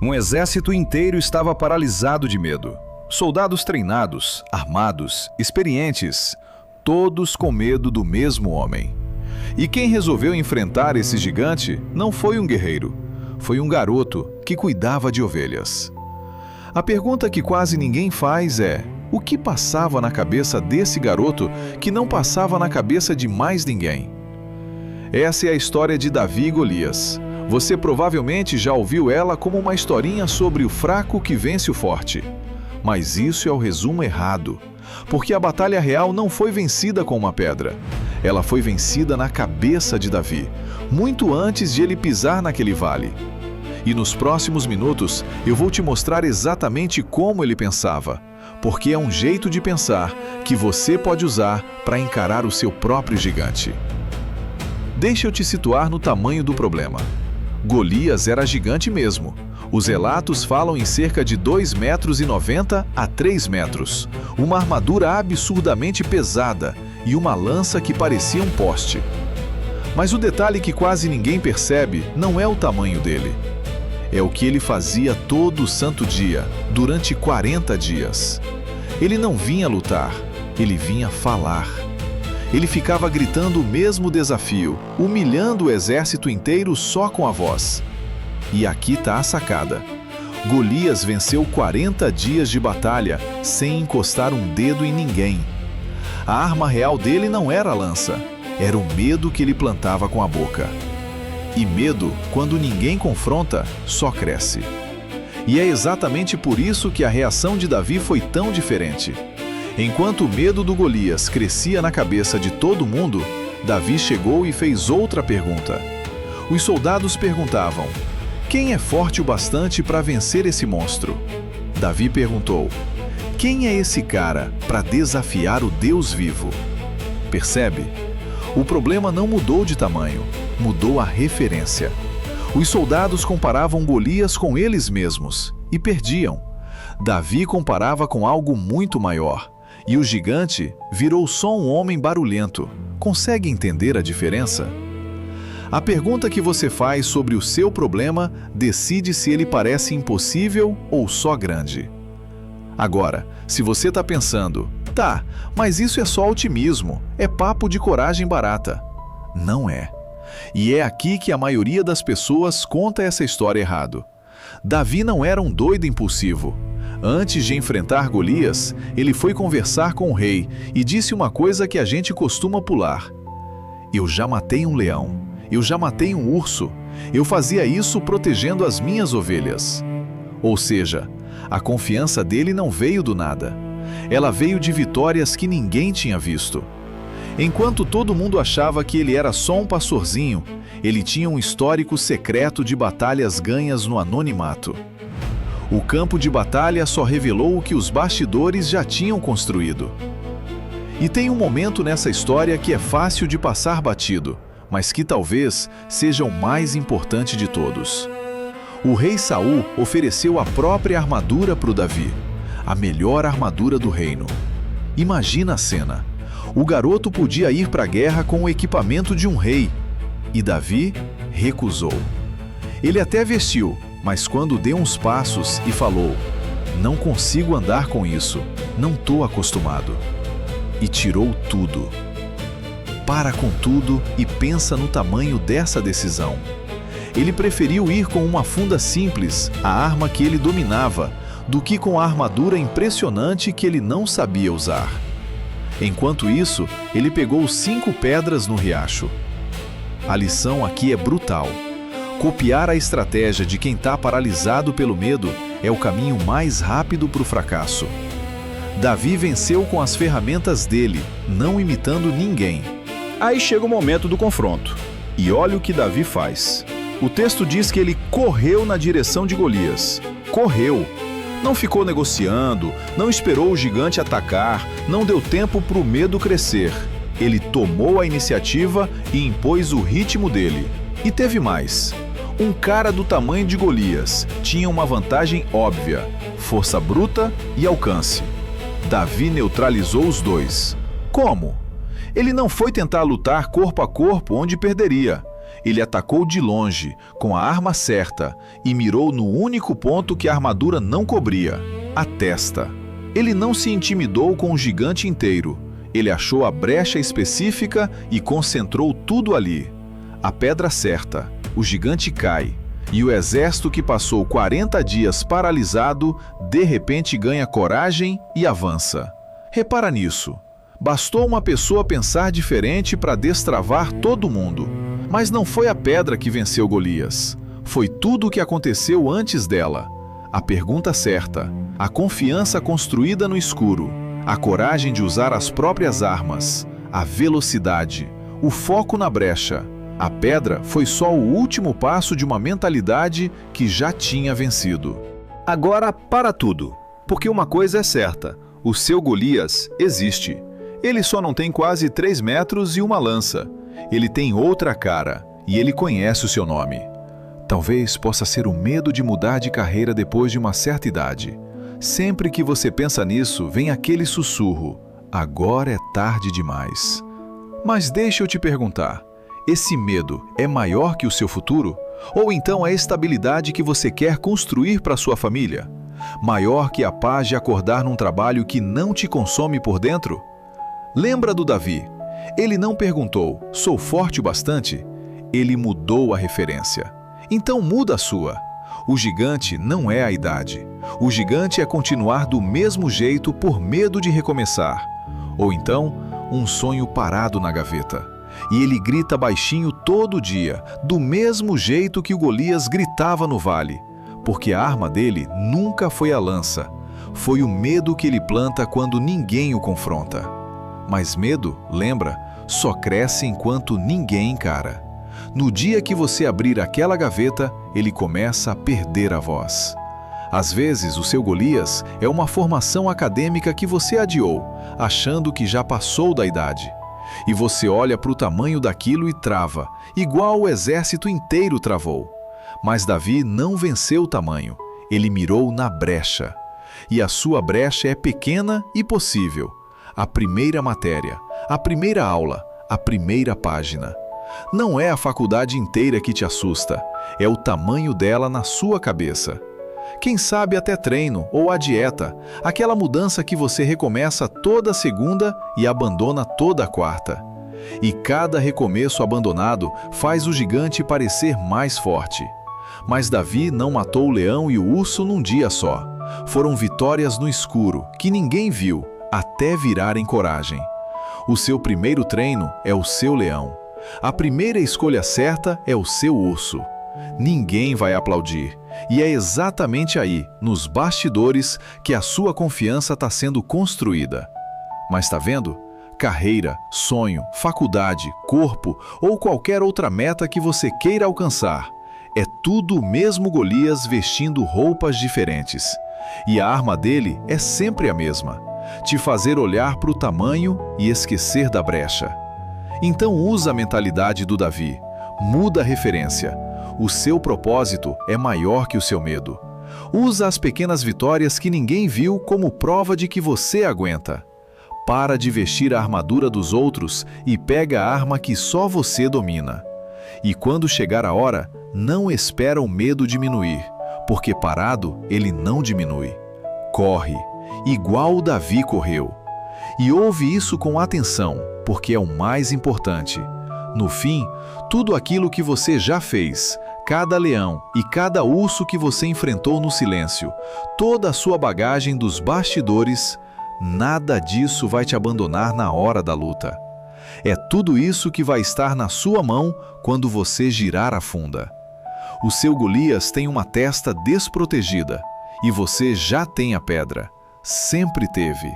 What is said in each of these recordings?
Um exército inteiro estava paralisado de medo. Soldados treinados, armados, experientes, todos com medo do mesmo homem. E quem resolveu enfrentar esse gigante não foi um guerreiro, foi um garoto que cuidava de ovelhas. A pergunta que quase ninguém faz é: o que passava na cabeça desse garoto que não passava na cabeça de mais ninguém? Essa é a história de Davi e Golias. Você provavelmente já ouviu ela como uma historinha sobre o fraco que vence o forte. Mas isso é o resumo errado, porque a batalha real não foi vencida com uma pedra. Ela foi vencida na cabeça de Davi, muito antes de ele pisar naquele vale. E nos próximos minutos eu vou te mostrar exatamente como ele pensava, porque é um jeito de pensar que você pode usar para encarar o seu próprio gigante. Deixa eu te situar no tamanho do problema. Golias era gigante mesmo. Os relatos falam em cerca de 2,90 metros a 3 metros, uma armadura absurdamente pesada e uma lança que parecia um poste. Mas o detalhe que quase ninguém percebe não é o tamanho dele. É o que ele fazia todo santo dia, durante 40 dias. Ele não vinha lutar, ele vinha falar. Ele ficava gritando o mesmo desafio, humilhando o exército inteiro só com a voz. E aqui está a sacada. Golias venceu 40 dias de batalha sem encostar um dedo em ninguém. A arma real dele não era a lança, era o medo que ele plantava com a boca. E medo, quando ninguém confronta, só cresce. E é exatamente por isso que a reação de Davi foi tão diferente. Enquanto o medo do Golias crescia na cabeça de todo mundo, Davi chegou e fez outra pergunta. Os soldados perguntavam: quem é forte o bastante para vencer esse monstro? Davi perguntou: quem é esse cara para desafiar o Deus vivo? Percebe? O problema não mudou de tamanho, mudou a referência. Os soldados comparavam Golias com eles mesmos e perdiam. Davi comparava com algo muito maior, e o gigante virou só um homem barulhento. Consegue entender a diferença? A pergunta que você faz sobre o seu problema decide se ele parece impossível ou só grande. Agora, se você está pensando: tá, mas isso é só otimismo, é papo de coragem barata. Não é. E é aqui que a maioria das pessoas conta essa história errado. Davi não era um doido impulsivo. Antes de enfrentar Golias, ele foi conversar com o rei e disse uma coisa que a gente costuma pular: eu já matei um leão, eu já matei um urso, eu fazia isso protegendo as minhas ovelhas. Ou seja, a confiança dele não veio do nada. Ela veio de vitórias que ninguém tinha visto. Enquanto todo mundo achava que ele era só um pastorzinho, ele tinha um histórico secreto de batalhas ganhas no anonimato. O campo de batalha só revelou o que os bastidores já tinham construído. E tem um momento nessa história que é fácil de passar batido, mas que talvez seja o mais importante de todos. O rei Saul ofereceu a própria armadura para o Davi, a melhor armadura do reino. Imagina a cena. O garoto podia ir para a guerra com o equipamento de um rei, e Davi recusou. Ele até vestiu, mas quando deu uns passos e falou: não consigo andar com isso, não estou acostumado. E tirou tudo. Para com tudo e pensa no tamanho dessa decisão. Ele preferiu ir com uma funda simples, a arma que ele dominava, do que com a armadura impressionante que ele não sabia usar. Enquanto isso, ele pegou 5 pedras no riacho. A lição aqui é brutal. Copiar a estratégia de quem está paralisado pelo medo é o caminho mais rápido para o fracasso. Davi venceu com as ferramentas dele, não imitando ninguém. Aí chega o momento do confronto. E olha o que Davi faz. O texto diz que ele correu na direção de Golias. Correu. Não ficou negociando, não esperou o gigante atacar, não deu tempo para o medo crescer. Ele tomou a iniciativa e impôs o ritmo dele. E teve mais. Um cara do tamanho de Golias tinha uma vantagem óbvia: força bruta e alcance. Davi neutralizou os dois. Como? Ele não foi tentar lutar corpo a corpo onde perderia. Ele atacou de longe, com a arma certa, e mirou no único ponto que a armadura não cobria: a testa. Ele não se intimidou com o gigante inteiro. Ele achou a brecha específica e concentrou tudo ali. A pedra certa, o gigante cai, e o exército que passou 40 dias paralisado, de repente ganha coragem e avança. Repara nisso. Bastou uma pessoa pensar diferente para destravar todo mundo. Mas não foi a pedra que venceu Golias. Foi tudo o que aconteceu antes dela. A pergunta certa, a confiança construída no escuro, a coragem de usar as próprias armas, a velocidade, o foco na brecha. A pedra foi só o último passo de uma mentalidade que já tinha vencido. Agora para tudo, porque uma coisa é certa: o seu Golias existe. Ele só não tem quase 3 metros e uma lança. Ele tem outra cara e ele conhece o seu nome. Talvez possa ser o medo de mudar de carreira depois de uma certa idade. Sempre que você pensa nisso, vem aquele sussurro: agora é tarde demais. Mas deixa eu te perguntar, esse medo é maior que o seu futuro? Ou então a estabilidade que você quer construir para sua família? Maior que a paz de acordar num trabalho que não te consome por dentro? Lembra do Davi? Ele não perguntou: sou forte o bastante? Ele mudou a referência. Então muda a sua. O gigante não é a idade. O gigante é continuar do mesmo jeito por medo de recomeçar. Ou então, um sonho parado na gaveta. E ele grita baixinho todo dia, do mesmo jeito que o Golias gritava no vale. Porque a arma dele nunca foi a lança. Foi o medo que ele planta quando ninguém o confronta. Mas medo, lembra, só cresce enquanto ninguém encara. No dia que você abrir aquela gaveta, ele começa a perder a voz. Às vezes, o seu Golias é uma formação acadêmica que você adiou, achando que já passou da idade. E você olha para o tamanho daquilo e trava, igual o exército inteiro travou. Mas Davi não venceu o tamanho, ele mirou na brecha. E a sua brecha é pequena e possível. A primeira matéria, a primeira aula, a primeira página. Não é a faculdade inteira que te assusta, é o tamanho dela na sua cabeça. Quem sabe até treino ou a dieta, aquela mudança que você recomeça toda segunda e abandona toda quarta. E cada recomeço abandonado faz o gigante parecer mais forte. Mas Davi não matou o leão e o urso num dia só. Foram vitórias no escuro, que ninguém viu, até virarem coragem. O seu primeiro treino é o seu leão. A primeira escolha certa é o seu urso. Ninguém vai aplaudir. E é exatamente aí, nos bastidores, que a sua confiança está sendo construída. Mas está vendo? Carreira, sonho, faculdade, corpo ou qualquer outra meta que você queira alcançar. É tudo o mesmo Golias vestindo roupas diferentes. E a arma dele é sempre a mesma: te fazer olhar para o tamanho e esquecer da brecha. Então usa a mentalidade do Davi. Muda a referência. O seu propósito é maior que o seu medo. Usa as pequenas vitórias que ninguém viu como prova de que você aguenta. Para de vestir a armadura dos outros e pega a arma que só você domina. E quando chegar a hora, não espera o medo diminuir, porque parado ele não diminui. Corre, igual o Davi correu. E ouve isso com atenção, porque é o mais importante. No fim, tudo aquilo que você já fez, cada leão e cada urso que você enfrentou no silêncio, toda a sua bagagem dos bastidores, nada disso vai te abandonar na hora da luta. É tudo isso que vai estar na sua mão quando você girar a funda. O seu Golias tem uma testa desprotegida e você já tem a pedra. Sempre teve.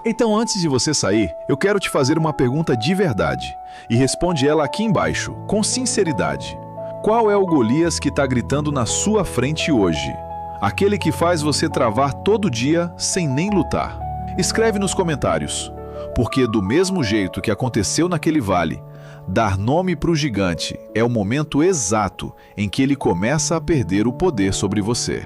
Então, antes de você sair, eu quero te fazer uma pergunta de verdade. E responde ela aqui embaixo, com sinceridade. Qual é o Golias que está gritando na sua frente hoje? Aquele que faz você travar todo dia sem nem lutar. Escreve nos comentários. Porque do mesmo jeito que aconteceu naquele vale, dar nome para o gigante é o momento exato em que ele começa a perder o poder sobre você.